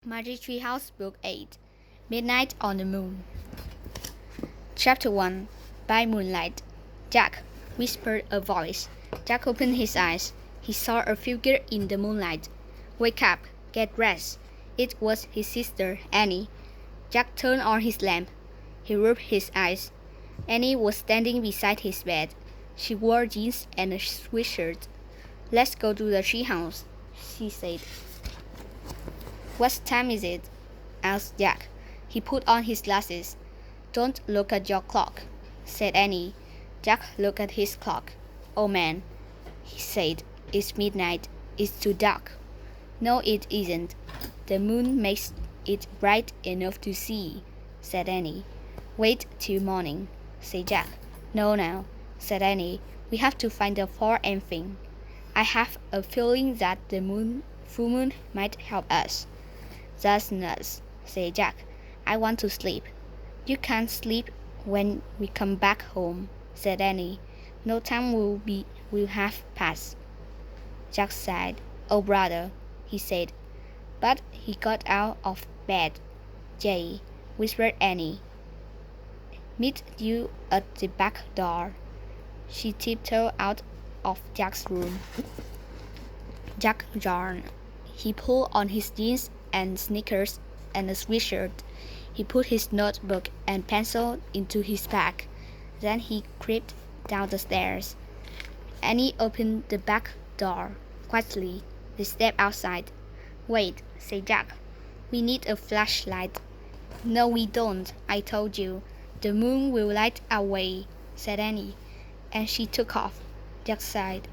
Magic Tree House, Book 8 Midnight on the Moon. Chapter 1 By Moonlight. Jack, whispered a voice. Jack opened his eyes. He saw a figure in the moonlight. Wake up, get dressed. It was his sister, Annie. Jack turned on his lamp. He rubbed his eyes. Annie was standing beside his bed. She wore jeans and a sweatshirt. Let's go to the tree house, she said. What time is it? Asked Jack. He put on his glasses. Don't look at your clock, said Annie. Jack looked at his clock. Oh man, he said. It's midnight. It's too dark. No, it isn't. The moon makes it bright enough to see, said Annie. Wait till morning, said Jack. No, now, said Annie. We have to find the four thing. I have a feeling that the full moon might help us. That's nuts, said Jack. I want to sleep. You can't sleep when we come back home, said Annie. No time will have passed. Jack sighed. Oh, brother, he said. But he got out of bed. Jay, whispered Annie. Meet you at the back door. She tiptoed out of Jack's room. Jack yawned. He pulled on his jeans and sneakers and a sweatshirt. He put his notebook and pencil into his bag. Then he crept down the stairs. Annie opened the back door. Quietly, they stepped outside. Wait, said Jack. We need a flashlight. No, we don't, I told you. The moon will light our way, said Annie. And she took off. Jack sighed.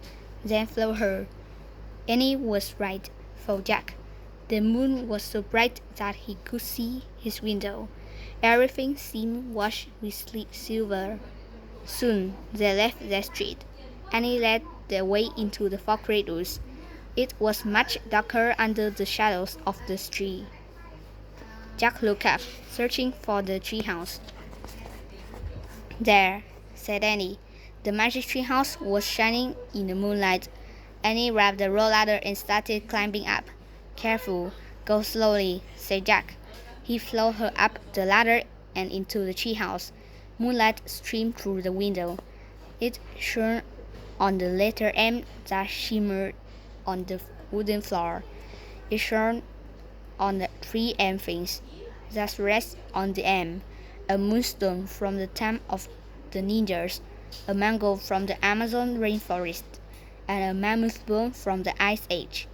Then followed her. Annie was right, thought Jack. The moon was so bright that he could see his window. Everything seemed washed with silver. Soon they left the street. Annie led the way into the fog corridors. It was much darker under the shadows of the tree. Jack looked up, searching for the tree house. There, said Annie. The magic tree house was shining in the moonlight. Annie grabbed the rope ladder and started climbing up. Careful, go slowly, said Jack. He followed her up the ladder and into the treehouse. Moonlight streamed through the window. It shone on the letter M that shimmered on the wooden floor. It shone on the three M things that rest on the M: a moonstone from the time of the ninjas, a mango from the Amazon rainforest, and a mammoth bone from the Ice Age.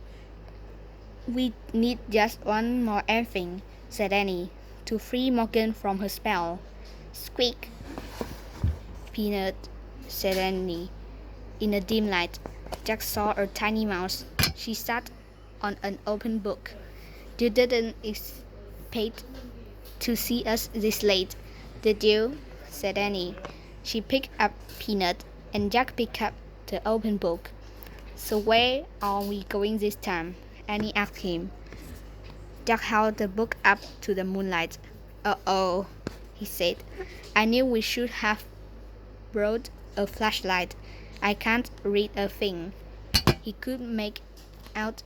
We need just one more thing, said Annie, to free Morgan from her spell. Squeak! Peanut, said Annie. In the dim light, Jack saw a tiny mouse. She sat on an open book. You didn't expect to see us this late, did you? Said Annie. She picked up Peanut, and Jack picked up the open book. So where are we going this time? Annie asked him. Jack held the book up to the moonlight. Uh-oh, he said. I knew we should have brought a flashlight. I can't read a thing. He could make out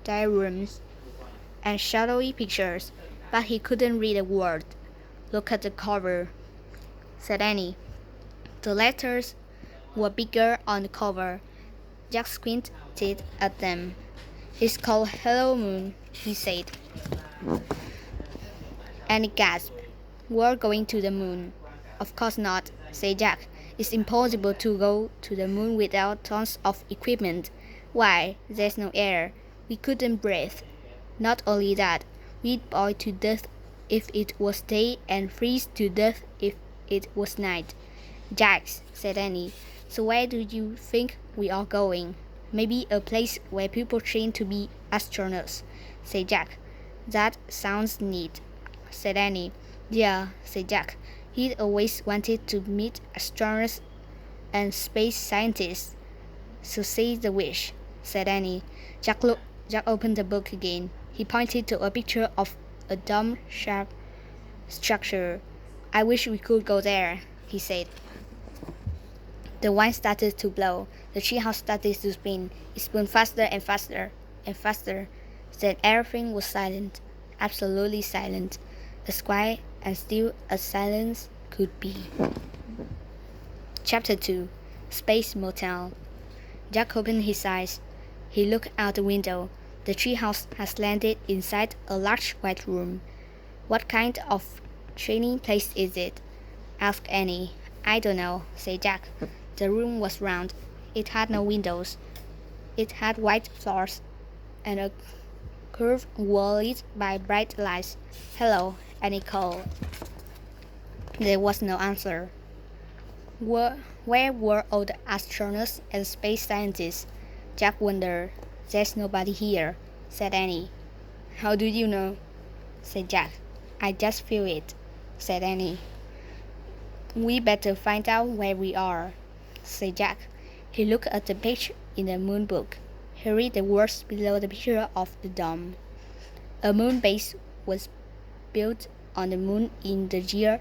diagrams and shadowy pictures, but he couldn't read a word. Look at the cover, said Annie. The letters were bigger on the cover. Jack squinted at them. It's called Hello Moon, he said. Annie gasped. We're going to the moon. Of course not, said Jack. It's impossible to go to the moon without tons of equipment. Why, there's no air. We couldn't breathe. Not only that, we'd boil to death if it was day and freeze to death if it was night. Jack, said Annie, so where do you think we are going? Maybe a place where people train to be astronauts, said Jack. That sounds neat, said Annie. Yeah, said Jack. He'd always wanted to meet astronauts and space scientists. So say the wish, said Annie. Jack opened the book again. He pointed to a picture of a dome-shaped structure. I wish we could go there, he said. The wind started to blow. The treehouse started to spin. It spun faster and faster and faster. Then everything was silent. absolutely silent, as quiet and still as silence could be. Chapter 2 Space Motel. Jack opened his eyes. He looked out the window. The treehouse has landed inside a large white room. What kind of training place is it? Asked Annie. I don't know, said Jack. The room was round. It had no windows. It had white floors and a curved wall lit by bright lights. Hello, Annie called. There was no answer. Where were all the astronauts and space scientists? Jack wondered. There's nobody here, said Annie. How do you know? Said Jack. I just feel it, said Annie. We better find out where we are, said Jack. He looked at the page in the moon book. He read the words below the picture of the dome. A moon base was built on the moon in the year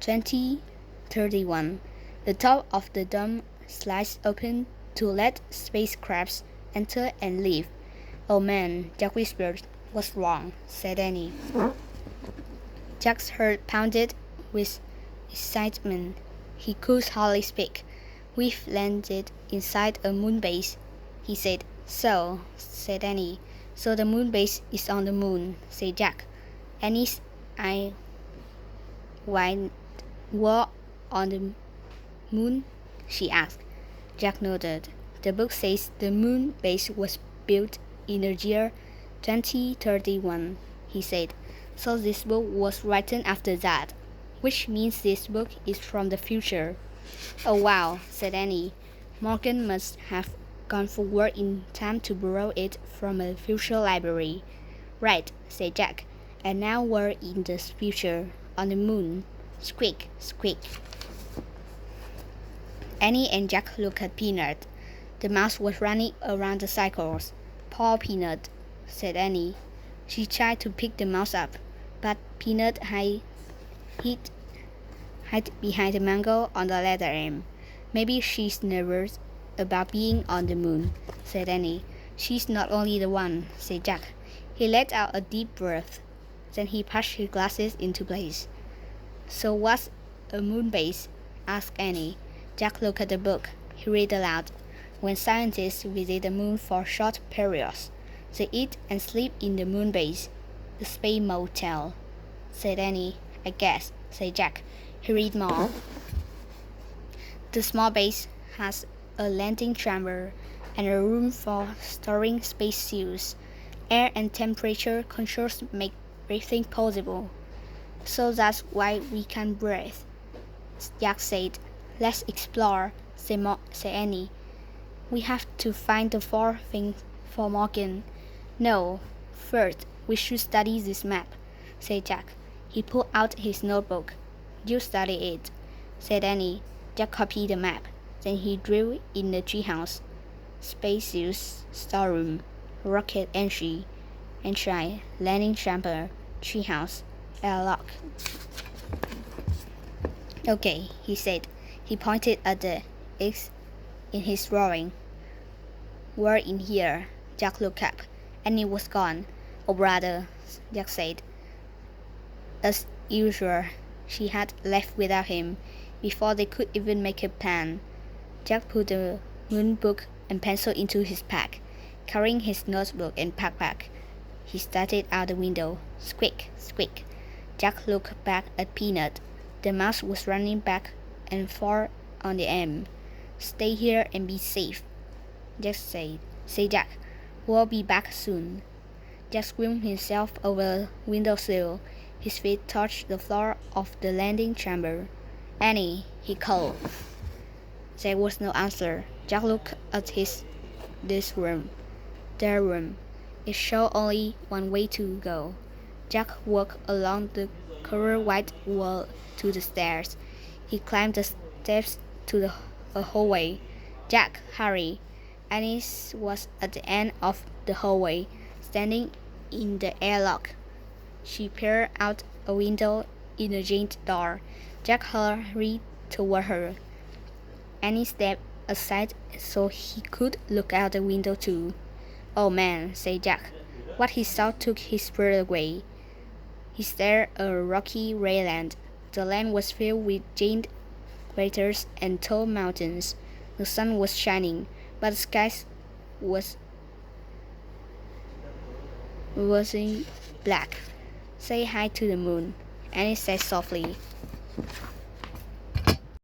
2031. The top of the dome slides open to let spacecrafts enter and leave. Oh man, Jack whispered. What's wrong? Said Annie. Jack's heart pounded with excitement. He could hardly speak. We've landed inside a moon base, he said. So, said Annie. So the moon base is on the moon, said Jack. Annie's eye widened. War on the moon? She asked. Jack nodded. The book says the moon base was built in the year 2031, he said. So this book was written after that, which means this book is from the future. Oh wow, said Annie. Morgan must have gone forward in time to borrow it from a future library. Right, said Jack. And now we're in the future, on the moon. Squeak, squeak. Annie and Jack looked at Peanut. The mouse was running around the cycles. Poor Peanut, said Annie. She tried to pick the mouse up, but Peanut hid behind the mango on the ladder end. Maybe she's nervous about being on the moon, said Annie. She's not only the one, said Jack. He let out a deep breath. Then he pushed his glasses into place. So what's a moon base? Asked Annie. Jack looked at the book. He read aloud. When scientists visit the moon for short periods, they eat and sleep in the moon base, the space motel, said Annie. I guess, said Jack. He read more. The small base has a landing chamber and a room for storing spacesuits. Air and temperature controls make breathing possible. So that's why we can breathe, Jack said. Let's explore, said Annie. We have to find the four things for Morgan. No, first we should study this map, said Jack. He pulled out his notebook. You study it, said Annie. Jack copied the map. Then he drew in the treehouse, spacesuits, storeroom, rocket entry, landing chamber, treehouse, airlock. Okay, he said. He pointed at the X in his drawing. We're in here. Jack looked up. Annie was gone. Oh, brother, Jack said. As usual, she had left without him before they could even make a plan. Jack put the moon book and pencil into his pack, carrying his notebook and backpack. He started out the window. Squeak, squeak. Jack looked back at Peanut. The mouse was running back and forth on the end. Stay here and be safe, Jack said. Say Jack, we'll be back soon. Jack screamed himself over the windowsill. His feet touched the floor of the landing chamber. Annie, he called. There was no answer. Jack looked at this room. Their room. It showed only one way to go. Jack walked along the covered white wall to the stairs. He climbed the steps to a hallway. Jack, hurry. Annie was at the end of the hallway, standing in the airlock. She peered out a window in the giant door. Jack hurried toward her. Annie stepped aside so he could look out the window too. Oh man, said Jack. What he saw took his breath away. He stared at a rocky red land. The land was filled with giant craters and tall mountains. The sun was shining, but the sky was in black. Say hi to the moon, Annie said softly.